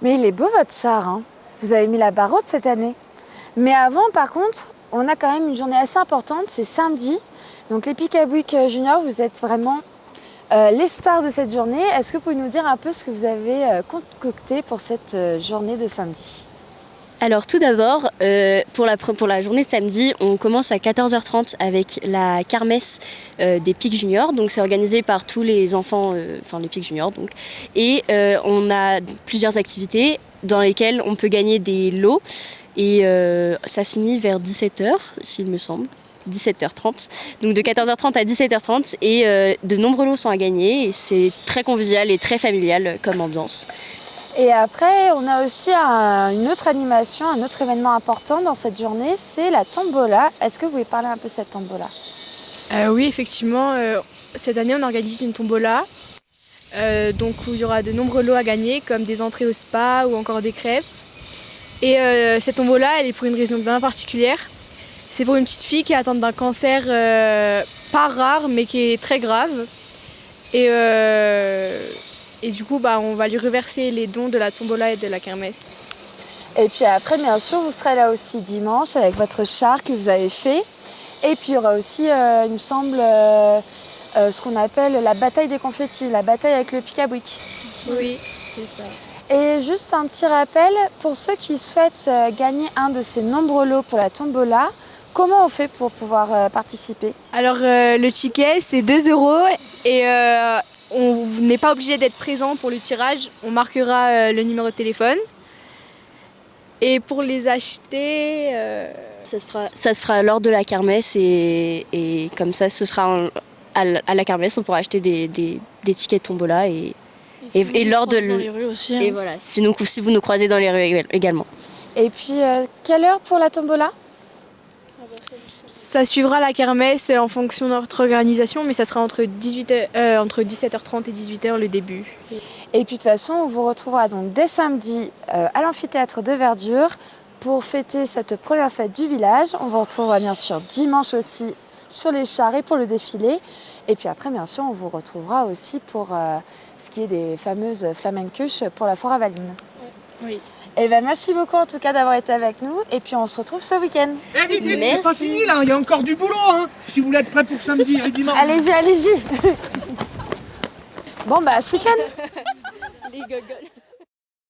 Mais il est beau votre char, hein. Vous avez mis la barre haute cette année. Mais avant, par contre, on a quand même une journée assez importante, c'est samedi. Donc les Picabouic Juniors, vous êtes vraiment les stars de cette journée. Est-ce que vous pouvez nous dire un peu ce que vous avez concocté pour cette journée de samedi ? Alors tout d'abord, pour la journée de samedi, on commence à 14h30 avec la kermesse des Pic Juniors. Donc c'est organisé par tous les enfants, les Pic Juniors donc. Et on a plusieurs activités dans lesquelles on peut gagner des lots. Et ça finit vers 17h, s'il me semble. 17h30. Donc de 14h30 à 17h30 et de nombreux lots sont à gagner et c'est très convivial et très familial comme ambiance. Et après, on a aussi une autre animation, un autre événement important dans cette journée, c'est la tombola. Est-ce que vous pouvez parler un peu de cette tombola ? Oui, effectivement, cette année on organise une tombola où il y aura de nombreux lots à gagner comme des entrées au spa ou encore des crêpes. Et cette tombola, elle est pour une raison bien particulière. C'est pour une petite fille qui est atteinte d'un cancer pas rare mais qui est très grave. Et du coup, on va lui reverser les dons de la tombola et de la kermesse. Et puis après, bien sûr, vous serez là aussi dimanche avec votre char que vous avez fait. Et puis il y aura aussi, il me semble, ce qu'on appelle la bataille des confettis, la bataille avec le Picabouic. Oui, c'est ça. Et juste un petit rappel, pour ceux qui souhaitent gagner un de ces nombreux lots pour la tombola, comment on fait pour pouvoir participer ? Alors le ticket, c'est 2 € et on n'est pas obligé d'être présent pour le tirage. On marquera le numéro de téléphone. Et pour les acheter... Ça se fera lors de la kermesse et comme ça, ce sera à la kermesse, on pourra acheter des tickets de tombola et lors de... dans les rues aussi. Et voilà, si vous nous croisez dans les rues également. Et puis, quelle heure pour la tombola ? Ça suivra la kermesse en fonction de notre organisation, mais ça sera entre 17h30 et 18h le début. Et puis de toute façon, on vous retrouvera donc dès samedi à l'amphithéâtre de Verdure pour fêter cette première fête du village. On vous retrouvera bien sûr dimanche aussi sur les chars et pour le défilé. Et puis après, bien sûr, on vous retrouvera aussi pour ce qui est des fameuses Flammenkuch pour la foire à Valine. Oui. Et merci beaucoup en tout cas d'avoir été avec nous. Et puis on se retrouve ce week-end. Eh vite, c'est pas fini là, il y a encore du boulot hein. Si vous voulez être prêts pour samedi et dimanche. Allez-y. Bon ce week-end. Les gogoles.